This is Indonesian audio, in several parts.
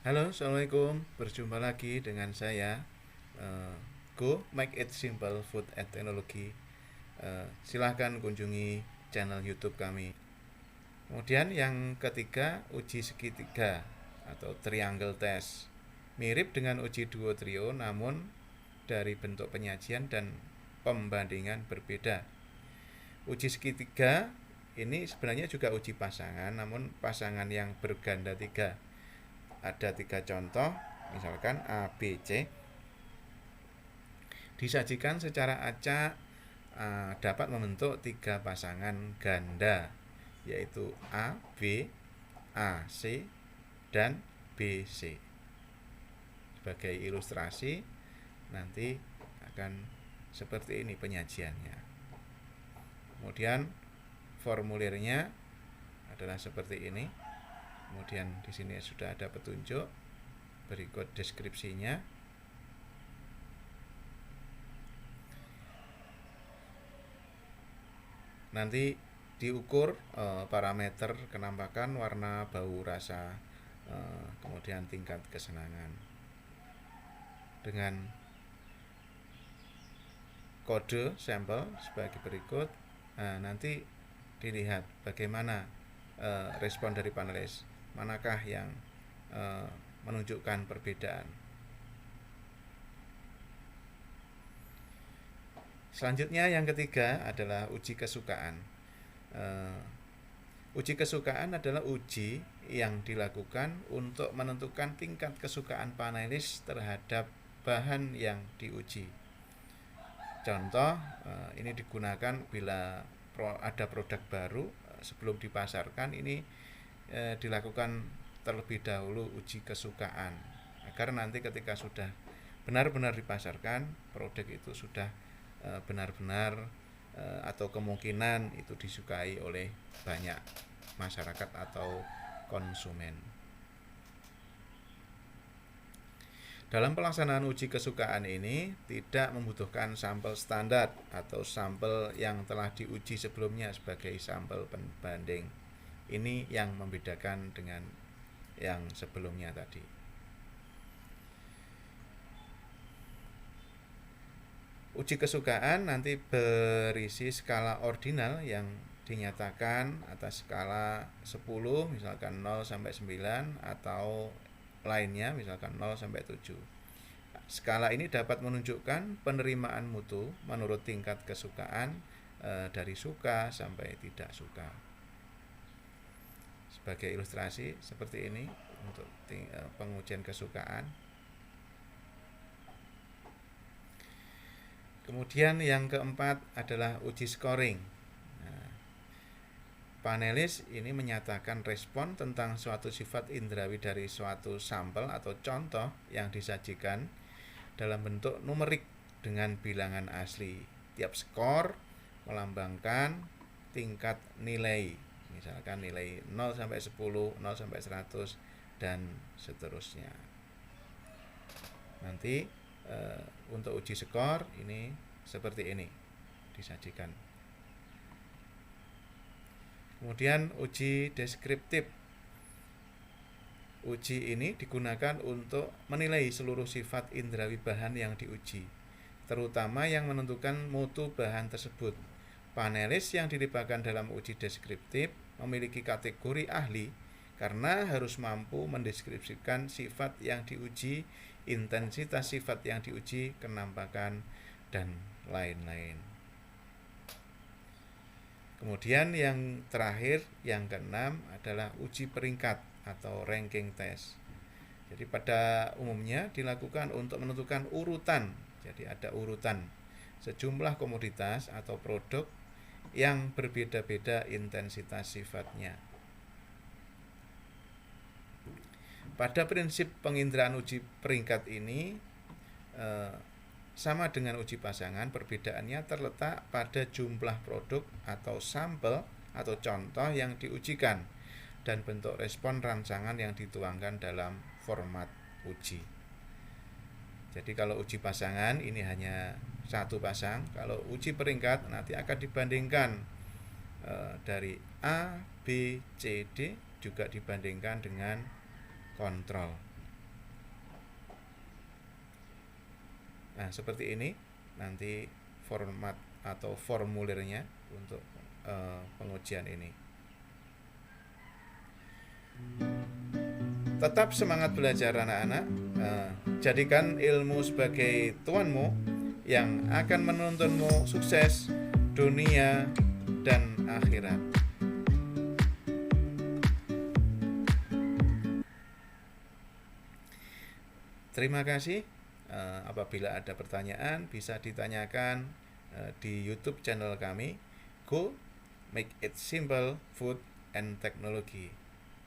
Halo, Assalamualaikum. Berjumpa lagi dengan saya, Go Make It Simple Food and Technology. Silahkan kunjungi channel YouTube kami. Kemudian yang ketiga, uji segitiga atau triangle test. Mirip dengan uji duo trio, namun dari bentuk penyajian dan pembandingan berbeda. Uji segitiga ini sebenarnya juga uji pasangan, namun pasangan yang berganda tiga. Ada 3 contoh, misalkan A, B, C, disajikan secara acak, dapat membentuk 3 pasangan ganda, yaitu A, B, A, C, dan B, C. Sebagai ilustrasi, nanti akan seperti ini penyajiannya. Kemudian formulirnya adalah seperti ini. Kemudian di sini sudah ada petunjuk, berikut deskripsinya. Nanti diukur parameter kenampakan, warna, bau, rasa, kemudian tingkat kesenangan. Dengan kode sampel sebagai berikut. Nanti dilihat bagaimana respon dari panelis, manakah yang menunjukkan perbedaan. Selanjutnya yang ketiga adalah uji kesukaan. Uji kesukaan adalah uji yang dilakukan untuk menentukan tingkat kesukaan panelis terhadap bahan yang diuji. Contoh, ini digunakan bila ada produk baru sebelum dipasarkan. Ini dilakukan terlebih dahulu uji kesukaan, agar nanti ketika sudah benar-benar dipasarkan, produk itu sudah benar-benar atau kemungkinan itu disukai oleh banyak masyarakat atau konsumen. Dalam pelaksanaan uji kesukaan ini tidak membutuhkan sampel standar atau sampel yang telah diuji sebelumnya sebagai sampel pembanding. Ini yang membedakan dengan yang sebelumnya tadi. Uji kesukaan nanti berisi skala ordinal yang dinyatakan atas skala 10, misalkan 0 sampai 9, atau lainnya misalkan 0 sampai 7. Skala ini dapat menunjukkan penerimaan mutu menurut tingkat kesukaan, dari suka sampai tidak suka. Sebagai ilustrasi seperti ini untuk pengujian kesukaan. Kemudian yang keempat adalah uji scoring. Panelis ini menyatakan respon tentang suatu sifat indrawi dari suatu sampel atau contoh yang disajikan dalam bentuk numerik dengan bilangan asli. Tiap skor melambangkan tingkat nilai, misalkan nilai 0 sampai 10, 0 sampai 100, dan seterusnya. Nanti untuk uji skor ini seperti ini disajikan. Kemudian uji deskriptif. Uji ini digunakan untuk menilai seluruh sifat indrawi bahan yang diuji, terutama yang menentukan mutu bahan tersebut. Panelis yang dilibatkan dalam uji deskriptif memiliki kategori ahli karena harus mampu mendeskripsikan sifat yang diuji, intensitas sifat yang diuji, kenampakan, dan lain-lain. Kemudian yang terakhir, yang keenam adalah uji peringkat atau ranking test. Jadi pada umumnya dilakukan untuk menentukan urutan. Jadi ada urutan sejumlah komoditas atau produk yang berbeda-beda intensitas sifatnya. Pada prinsip penginderaan uji peringkat ini sama dengan uji pasangan, perbedaannya terletak pada jumlah produk atau sampel atau contoh yang diujikan dan bentuk respon rancangan yang dituangkan dalam format uji. Jadi kalau uji pasangan ini hanya satu pasang, kalau uji peringkat nanti akan dibandingkan dari A, B, C, D, juga dibandingkan dengan kontrol. Nah, seperti ini nanti format atau formulirnya untuk pengujian ini. Tetap semangat belajar anak-anak. Jadikan ilmu sebagai tuanmu yang akan menuntunmu sukses dunia dan akhirat. Terima kasih. Apabila ada pertanyaan bisa ditanyakan di YouTube channel kami, Go Make It Simple Food and Technology.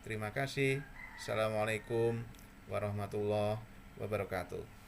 Terima kasih. Assalamualaikum warahmatullahi wabarakatuh.